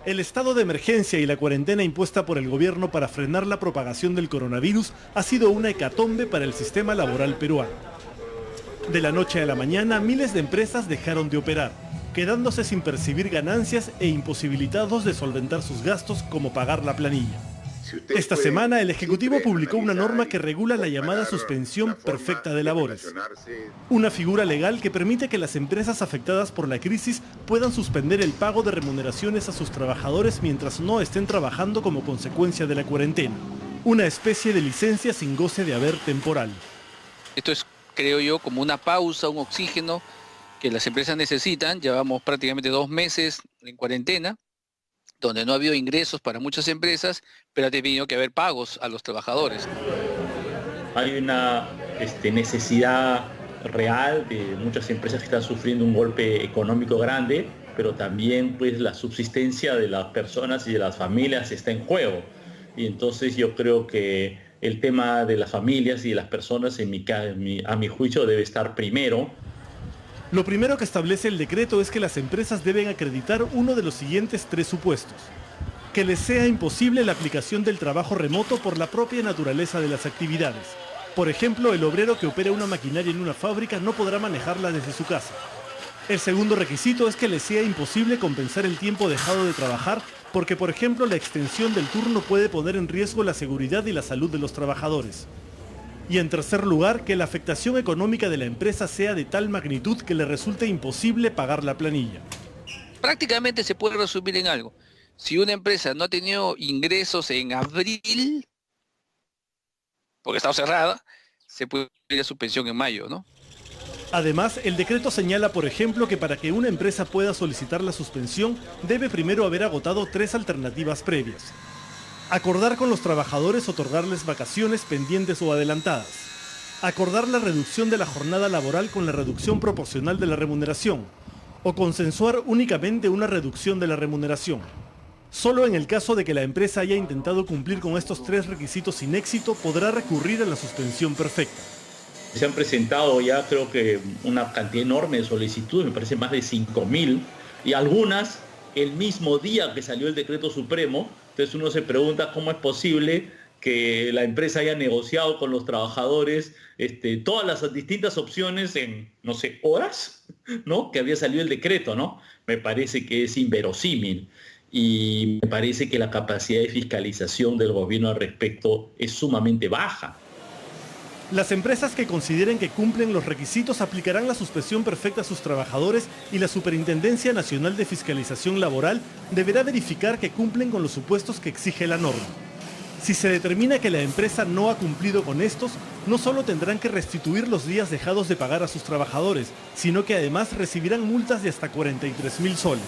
El estado de emergencia y la cuarentena impuesta por el gobierno para frenar la propagación del coronavirus ha sido una hecatombe para el sistema laboral peruano. De la noche a la mañana, miles de empresas dejaron de operar, quedándose sin percibir ganancias e imposibilitados de solventar sus gastos como pagar la planilla. Esta semana, el Ejecutivo publicó una norma que regula la llamada suspensión perfecta de labores, una figura legal que permite que las empresas afectadas por la crisis puedan suspender el pago de remuneraciones a sus trabajadores mientras no estén trabajando como consecuencia de la cuarentena, una especie de licencia sin goce de haber temporal. Esto es, creo yo, como una pausa, un oxígeno que las empresas necesitan. Llevamos prácticamente 2 meses en cuarentena, donde no ha habido ingresos para muchas empresas, pero ha tenido que haber pagos a los trabajadores. Hay una necesidad real de muchas empresas que están sufriendo un golpe económico grande, pero también pues la subsistencia de las personas y de las familias está en juego. Y entonces yo creo que el tema de las familias y de las personas, a mi juicio, debe estar primero. Lo primero que establece el decreto es que las empresas deben acreditar uno de los siguientes 3 supuestos. Que les sea imposible la aplicación del trabajo remoto por la propia naturaleza de las actividades. Por ejemplo, el obrero que opera una maquinaria en una fábrica no podrá manejarla desde su casa. El segundo requisito es que les sea imposible compensar el tiempo dejado de trabajar porque, por ejemplo, la extensión del turno puede poner en riesgo la seguridad y la salud de los trabajadores. Y en tercer lugar, que la afectación económica de la empresa sea de tal magnitud que le resulte imposible pagar la planilla. Prácticamente se puede resumir en algo. Si una empresa no ha tenido ingresos en abril, porque está cerrada, se puede ir a suspensión en mayo, ¿no? Además, el decreto señala, por ejemplo, que para que una empresa pueda solicitar la suspensión, debe primero haber agotado 3 alternativas previas. Acordar con los trabajadores otorgarles vacaciones pendientes o adelantadas. Acordar la reducción de la jornada laboral con la reducción proporcional de la remuneración. O consensuar únicamente una reducción de la remuneración. Solo en el caso de que la empresa haya intentado cumplir con estos 3 requisitos sin éxito, podrá recurrir a la suspensión perfecta. Se han presentado ya creo que una cantidad enorme de solicitudes, me parece más de 5.000, y algunas el mismo día que salió el decreto supremo. Entonces uno se pregunta cómo es posible que la empresa haya negociado con los trabajadores todas las distintas opciones en, no sé, horas, ¿no? Que había salido el decreto, ¿no? Me parece que es inverosímil y me parece que la capacidad de fiscalización del gobierno al respecto es sumamente baja. Las empresas que consideren que cumplen los requisitos aplicarán la suspensión perfecta a sus trabajadores y la Superintendencia Nacional de Fiscalización Laboral deberá verificar que cumplen con los supuestos que exige la norma. Si se determina que la empresa no ha cumplido con estos, no solo tendrán que restituir los días dejados de pagar a sus trabajadores, sino que además recibirán multas de hasta 43.000 soles.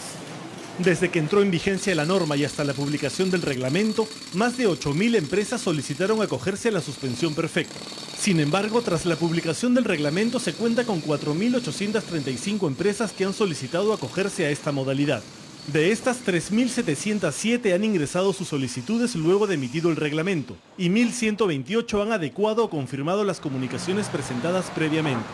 Desde que entró en vigencia la norma y hasta la publicación del reglamento, más de 8.000 empresas solicitaron acogerse a la suspensión perfecta. Sin embargo, tras la publicación del reglamento se cuenta con 4.835 empresas que han solicitado acogerse a esta modalidad. De estas, 3.707 han ingresado sus solicitudes luego de emitido el reglamento y 1.128 han adecuado o confirmado las comunicaciones presentadas previamente.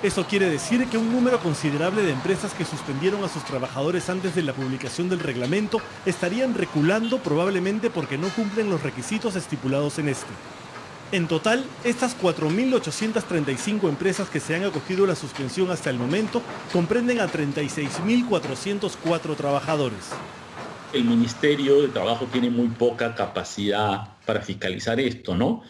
Eso quiere decir que un número considerable de empresas que suspendieron a sus trabajadores antes de la publicación del reglamento estarían reculando probablemente porque no cumplen los requisitos estipulados en este. En total, estas 4.835 empresas que se han acogido a la suspensión hasta el momento comprenden a 36.404 trabajadores. El Ministerio de Trabajo tiene muy poca capacidad para fiscalizar esto, ¿no?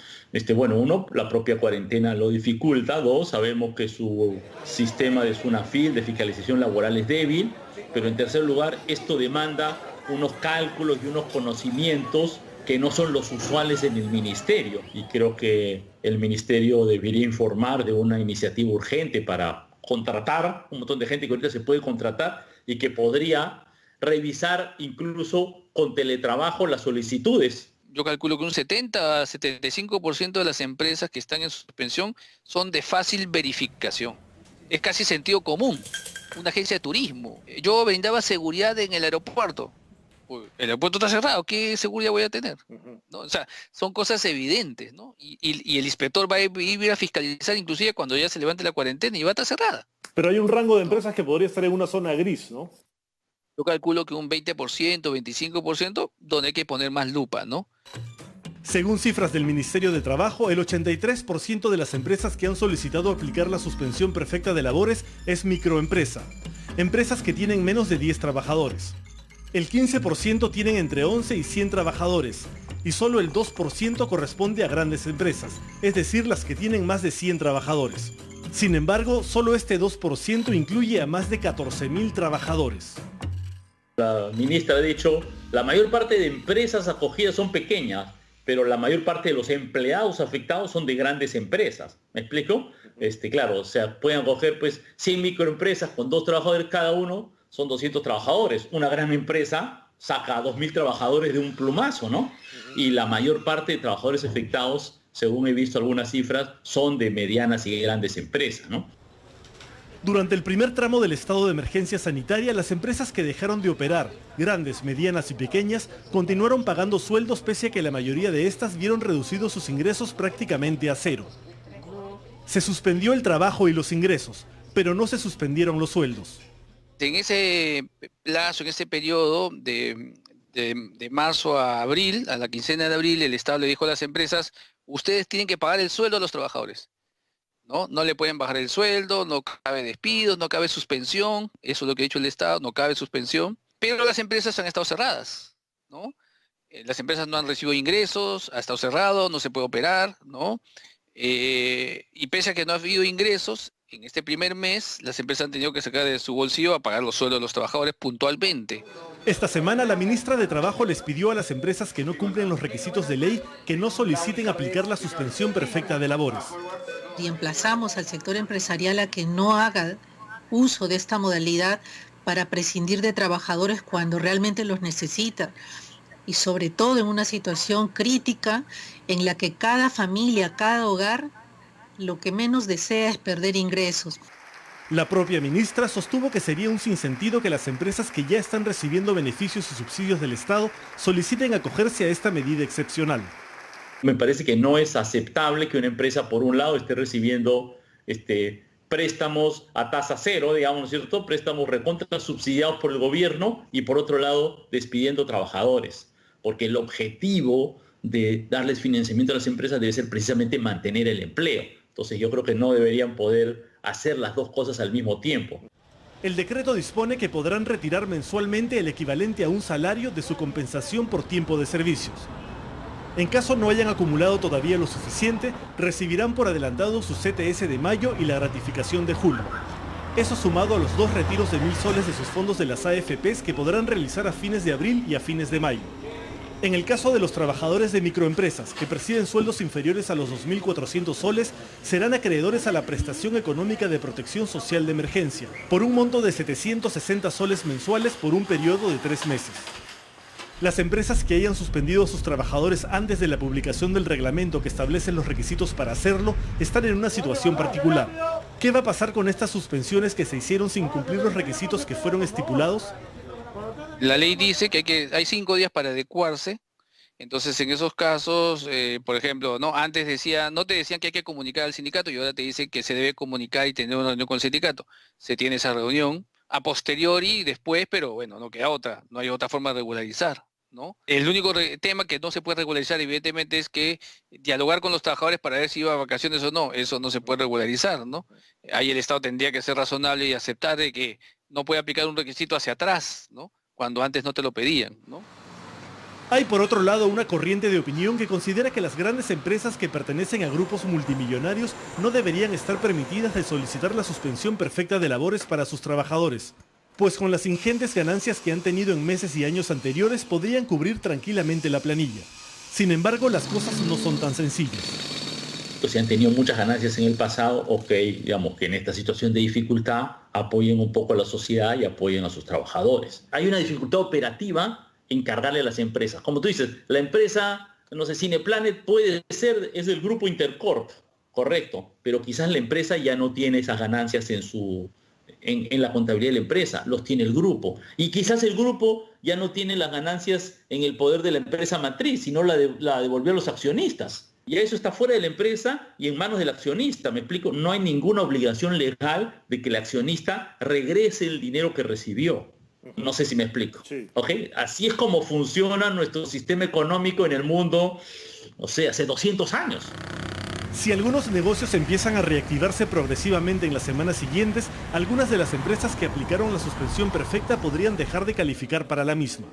Bueno, uno, la propia cuarentena lo dificulta. Dos, sabemos que su sistema de SUNAFIL, de fiscalización laboral, es débil. Pero en tercer lugar, esto demanda unos cálculos y unos conocimientos que no son los usuales en el Ministerio. Y creo que el Ministerio debería informar de una iniciativa urgente para contratar un montón de gente que ahorita se puede contratar y que podría revisar incluso con teletrabajo las solicitudes. Yo calculo que un 70-75% de las empresas que están en suspensión son de fácil verificación. Es casi sentido común. Una agencia de turismo. Yo brindaba seguridad en el aeropuerto. Uy, el aeropuerto está cerrado, ¿qué seguridad voy a tener? ¿No? O sea, son cosas evidentes, ¿no? Y el inspector va a ir a fiscalizar inclusive cuando ya se levante la cuarentena y va a estar cerrada. Pero hay un rango de empresas que podría estar en una zona gris, ¿no? Yo calculo que un 20%, 25%, donde hay que poner más lupa, ¿no? Según cifras del Ministerio de Trabajo, el 83% de las empresas que han solicitado aplicar la suspensión perfecta de labores es microempresa, empresas que tienen menos de 10 trabajadores. El 15% tienen entre 11 y 100 trabajadores, y solo el 2% corresponde a grandes empresas, es decir, las que tienen más de 100 trabajadores. Sin embargo, solo este 2% incluye a más de 14.000 trabajadores. La ministra ha dicho, la mayor parte de empresas acogidas son pequeñas, pero la mayor parte de los empleados afectados son de grandes empresas. ¿Me explico? Claro, o sea, pueden acoger pues 100 microempresas con 2 trabajadores cada uno, son 200 trabajadores. Una gran empresa saca a 2.000 trabajadores de un plumazo, ¿no? Y la mayor parte de trabajadores afectados, según he visto algunas cifras, son de medianas y grandes empresas, ¿no? Durante el primer tramo del estado de emergencia sanitaria, las empresas que dejaron de operar, grandes, medianas y pequeñas, continuaron pagando sueldos pese a que la mayoría de estas vieron reducidos sus ingresos prácticamente a cero. Se suspendió el trabajo y los ingresos, pero no se suspendieron los sueldos. En ese plazo, en ese periodo de marzo a abril, a la quincena de abril, el Estado le dijo a las empresas, ustedes tienen que pagar el sueldo a los trabajadores. No le pueden bajar el sueldo, no cabe despido, no cabe suspensión, eso es lo que ha dicho el Estado, no cabe suspensión, pero las empresas han estado cerradas, ¿no? Las empresas no han recibido ingresos, ha estado cerrado, no se puede operar, ¿no? Y pese a que no ha habido ingresos, en este primer mes las empresas han tenido que sacar de su bolsillo a pagar los sueldos de los trabajadores puntualmente. Esta semana la ministra de Trabajo les pidió a las empresas que no cumplen los requisitos de ley que no soliciten aplicar la suspensión perfecta de labores. Y emplazamos al sector empresarial a que no haga uso de esta modalidad para prescindir de trabajadores cuando realmente los necesita. Y sobre todo en una situación crítica en la que cada familia, cada hogar, lo que menos desea es perder ingresos. La propia ministra sostuvo que sería un sinsentido que las empresas que ya están recibiendo beneficios y subsidios del Estado soliciten acogerse a esta medida excepcional. Me parece que no es aceptable que una empresa, por un lado, esté recibiendo préstamos a tasa cero, digamos, ¿no es cierto? Préstamos recontra subsidiados por el gobierno y, por otro lado, despidiendo trabajadores. Porque el objetivo de darles financiamiento a las empresas debe ser precisamente mantener el empleo. Entonces yo creo que no deberían poder hacer las dos cosas al mismo tiempo. El decreto dispone que podrán retirar mensualmente el equivalente a un salario de su compensación por tiempo de servicios. En caso no hayan acumulado todavía lo suficiente, recibirán por adelantado su CTS de mayo y la gratificación de julio. Eso sumado a los 2 retiros de 1.000 soles de sus fondos de las AFPs que podrán realizar a fines de abril y a fines de mayo. En el caso de los trabajadores de microempresas que perciben sueldos inferiores a los 2.400 soles, serán acreedores a la prestación económica de protección social de emergencia, por un monto de 760 soles mensuales por un periodo de 3 meses. Las empresas que hayan suspendido a sus trabajadores antes de la publicación del reglamento que establece los requisitos para hacerlo están en una situación particular. ¿Qué va a pasar con estas suspensiones que se hicieron sin cumplir los requisitos que fueron estipulados? La ley dice que hay 5 días para adecuarse. Entonces, en esos casos, por ejemplo, antes no te decían que hay que comunicar al sindicato y ahora te dicen que se debe comunicar y tener una reunión con el sindicato. Se tiene esa reunión a posteriori después, pero bueno, no queda otra, no hay otra forma de regularizar, ¿no? El único tema que no se puede regularizar, evidentemente, es que dialogar con los trabajadores para ver si iba a vacaciones o no, eso no se puede regularizar, ¿no? Ahí el Estado tendría que ser razonable y aceptar de que no puede aplicar un requisito hacia atrás, ¿no? Cuando antes no te lo pedían, ¿no? Hay por otro lado una corriente de opinión que considera que las grandes empresas que pertenecen a grupos multimillonarios no deberían estar permitidas de solicitar la suspensión perfecta de labores para sus trabajadores, pues con las ingentes ganancias que han tenido en meses y años anteriores podrían cubrir tranquilamente la planilla. Sin embargo, las cosas no son tan sencillas. Si han tenido muchas ganancias en el pasado, digamos que en esta situación de dificultad apoyen un poco a la sociedad y apoyen a sus trabajadores. Hay una dificultad operativa en cargarle a las empresas. Como tú dices, la empresa, no sé, Cineplanet es del grupo Intercorp, correcto, pero quizás la empresa ya no tiene esas ganancias en la contabilidad de la empresa, los tiene el grupo. Y quizás el grupo ya no tiene las ganancias en el poder de la empresa matriz, sino la devolvió a los accionistas. Y eso está fuera de la empresa y en manos del accionista, ¿me explico? No hay ninguna obligación legal de que el accionista regrese el dinero que recibió. No sé si me explico. Sí. ¿Ok? Así es como funciona nuestro sistema económico en el mundo, no sé, hace 200 años. Si algunos negocios empiezan a reactivarse progresivamente en las semanas siguientes, algunas de las empresas que aplicaron la suspensión perfecta podrían dejar de calificar para la misma.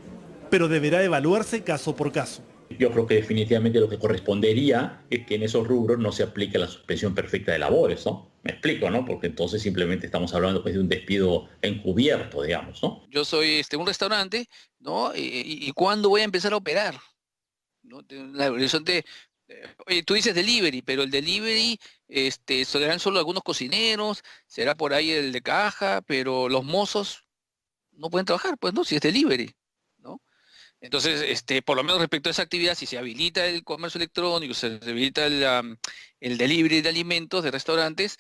Pero deberá evaluarse caso por caso. Yo creo que definitivamente lo que correspondería es que en esos rubros no se aplique la suspensión perfecta de labores, ¿no? Me explico, ¿no? Porque entonces simplemente estamos hablando pues, de un despido encubierto, digamos, ¿no? Yo soy un restaurante, ¿no? ¿Y cuándo voy a empezar a operar? ¿No? La horizonte, oye, tú dices delivery, pero el delivery serán solo algunos cocineros, será por ahí el de caja, pero los mozos no pueden trabajar, pues no, si es delivery, ¿no? Entonces, por lo menos respecto a esa actividad, si se habilita el comercio electrónico, se habilita el delivery de alimentos de restaurantes,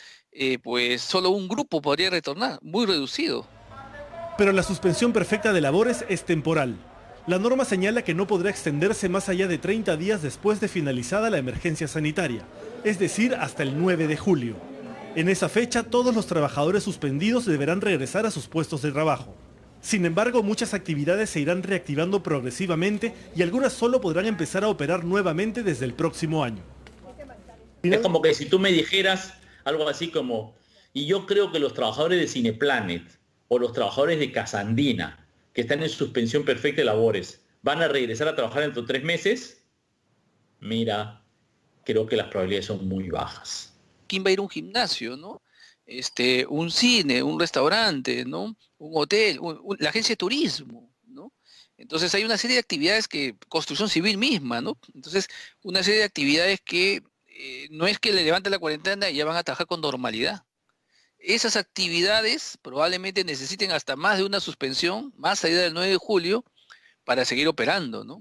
pues solo un grupo podría retornar, muy reducido. Pero la suspensión perfecta de labores es temporal. La norma señala que no podrá extenderse más allá de 30 días después de finalizada la emergencia sanitaria, es decir, hasta el 9 de julio. En esa fecha, todos los trabajadores suspendidos deberán regresar a sus puestos de trabajo. Sin embargo, muchas actividades se irán reactivando progresivamente y algunas solo podrán empezar a operar nuevamente desde el próximo año. Es como que si tú me dijeras algo así como, y yo creo que los trabajadores de Cineplanet o los trabajadores de Casandina, que están en suspensión perfecta de labores, ¿van a regresar a trabajar dentro de 3 meses? Mira, creo que las probabilidades son muy bajas. ¿Quién va a ir a un gimnasio, no? Un cine, un restaurante, ¿no? Un hotel, la agencia de turismo, ¿no? Entonces hay una serie de actividades que, construcción civil misma, ¿no? Entonces, una serie de actividades que no es que le levanten la cuarentena y ya van a trabajar con normalidad. Esas actividades probablemente necesiten hasta más de una suspensión, más allá del 9 de julio, para seguir operando, ¿no?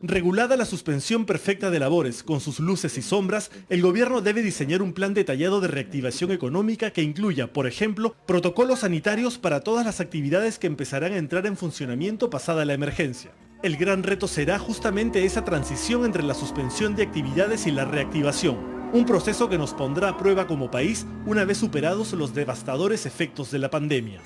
Regulada la suspensión perfecta de labores, con sus luces y sombras, el gobierno debe diseñar un plan detallado de reactivación económica que incluya, por ejemplo, protocolos sanitarios para todas las actividades que empezarán a entrar en funcionamiento pasada la emergencia. El gran reto será justamente esa transición entre la suspensión de actividades y la reactivación, un proceso que nos pondrá a prueba como país una vez superados los devastadores efectos de la pandemia.